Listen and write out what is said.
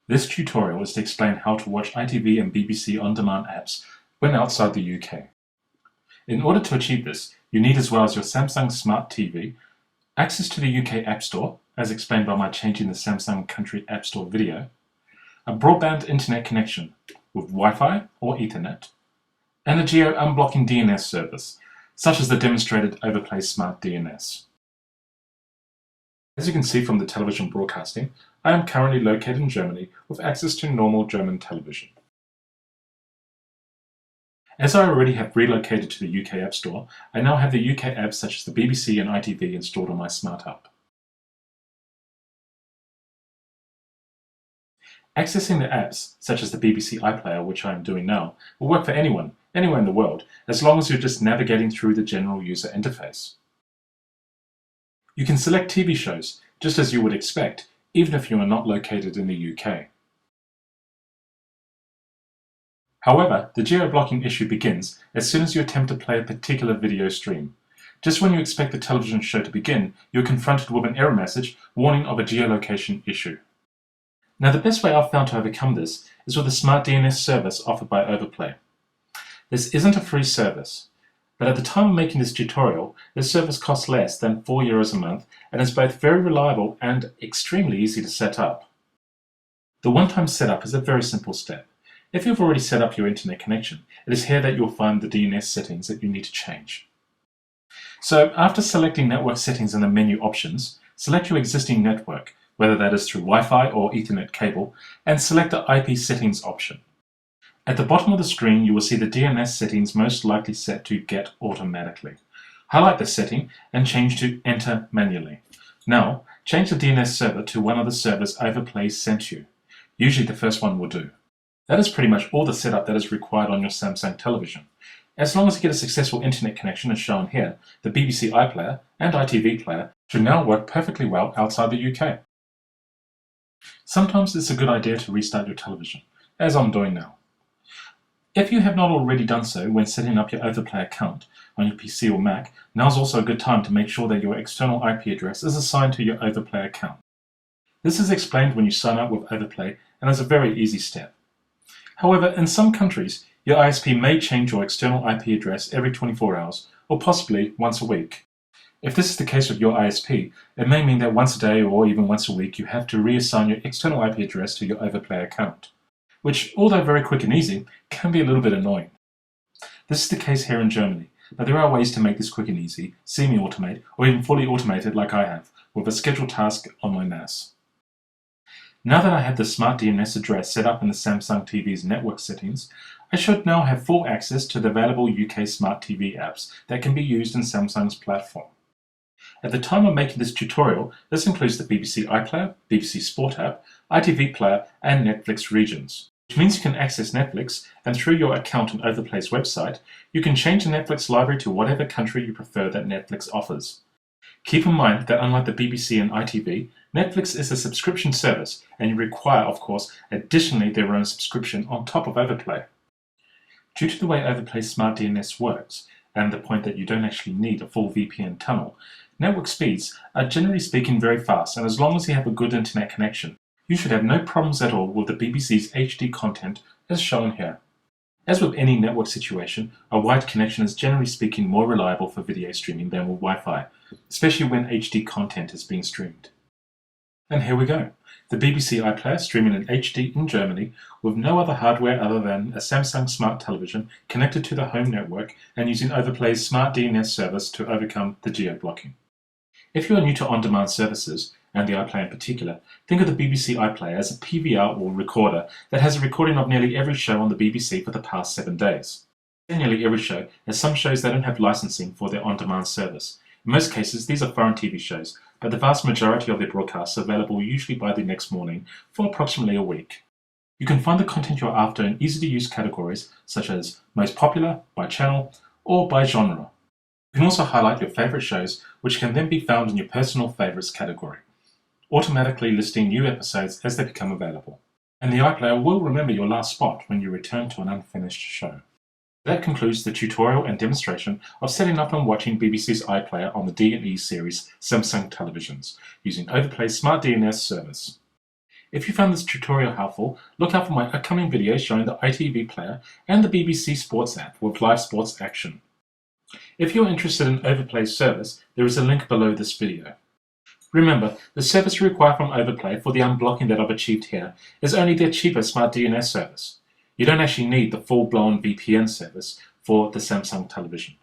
This tutorial is to explain how to watch ITV and BBC on-demand apps when outside the UK. In order to achieve this, you need, as well as your Samsung Smart TV, access to the UK App Store, as explained by my Changing the Samsung Country App Store video, a broadband internet connection with Wi-Fi or Ethernet, and a geo-blocking DNS service, such as the demonstrated Overplay SmartDNS. As you can see from the television broadcasting, I am currently located in Germany with access to normal German television. As I already have relocated to the UK App Store, I now have the UK apps such as the BBC and ITV installed on my Smart Hub. Accessing the apps, such as the BBC iPlayer, which I am doing now, will work for anyone, anywhere in the world, as long as you're just navigating through the general user interface. You can select TV shows, just as you would expect, even if you are not located in the UK. However, the geo-blocking issue begins as soon as you attempt to play a particular video stream. Just when you expect the television show to begin, you're confronted with an error message warning of a geolocation issue. Now, the best way I've found to overcome this is with the SmartDNS service offered by Overplay. This isn't a free service, but at the time of making this tutorial, this service costs less than €4 a month and is both very reliable and extremely easy to set up. The one-time setup is a very simple step. If you've already set up your internet connection, it is here that you'll find the DNS settings that you need to change. So after selecting network settings in the menu options, select your existing network, whether that is through Wi-Fi or Ethernet cable, and select the IP settings option. At the bottom of the screen, you will see the DNS settings most likely set to Get automatically. Highlight the setting and change to Enter manually. Now, change the DNS server to one of the servers Overplay sent you. Usually the first one will do. That is pretty much all the setup that is required on your Samsung television. As long as you get a successful internet connection as shown here, the BBC iPlayer and ITVPlayer should now work perfectly well outside the UK. Sometimes it's a good idea to restart your television, as I'm doing now. If you have not already done so when setting up your Overplay account on your PC or Mac, now's also a good time to make sure that your external IP address is assigned to your Overplay account. This is explained when you sign up with Overplay and is a very easy step. However, in some countries, your ISP may change your external IP address every 24 hours or possibly once a week. If this is the case with your ISP, it may mean that once a day or even once a week you have to reassign your external IP address to your Overplay account, which, although very quick and easy, can be a little bit annoying. This is the case here in Germany, but there are ways to make this quick and easy, semi-automate, or even fully automated like I have, with a scheduled task on my NAS. Now that I have the SmartDNS address set up in the Samsung TV's network settings, I should now have full access to the available UK Smart TV apps that can be used in Samsung's platform. At the time of making this tutorial, this includes the BBC iPlayer, BBC Sport app, ITVPlayer, and Netflix regions, which means you can access Netflix, and through your account on Overplay's website, you can change the Netflix library to whatever country you prefer that Netflix offers. Keep in mind that unlike the BBC and ITV, Netflix is a subscription service, and you require, of course, additionally their own subscription on top of Overplay. Due to the way Overplay's SmartDNS works, and the point that you don't actually need a full VPN tunnel, network speeds are generally speaking very fast, and as long as you have a good internet connection, you should have no problems at all with the BBC's HD content as shown here. As with any network situation, a wired connection is generally speaking more reliable for video streaming than with Wi-Fi, especially when HD content is being streamed. And here we go, the BBC iPlayer streaming in HD in Germany with no other hardware other than a Samsung Smart television connected to the home network and using Overplay's SmartDNS service to overcome the geo-blocking. If you are new to on-demand services, and the iPlayer in particular, think of the BBC iPlayer as a PVR or recorder that has a recording of nearly every show on the BBC for the past 7 days. Nearly every show, as some shows that don't have licensing for their on-demand service. In most cases, these are foreign TV shows, but the vast majority of their broadcasts are available usually by the next morning for approximately a week. You can find the content you're after in easy-to-use categories such as most popular, by channel, or by genre. You can also highlight your favorite shows, which can then be found in your personal favorites category, automatically listing new episodes as they become available. And the iPlayer will remember your last spot when you return to an unfinished show. That concludes the tutorial and demonstration of setting up and watching BBC's iPlayer on the D&E series Samsung televisions using Overplay's SmartDNS service. If you found this tutorial helpful, look out for my upcoming videos showing the ITVPlayer and the BBC Sports app with live sports action. If you're interested in Overplay's service, there is a link below this video. Remember, the service required from Overplay for the unblocking that I've achieved here is only their cheaper SmartDNS service. You don't actually need the full-blown VPN service for the Samsung television.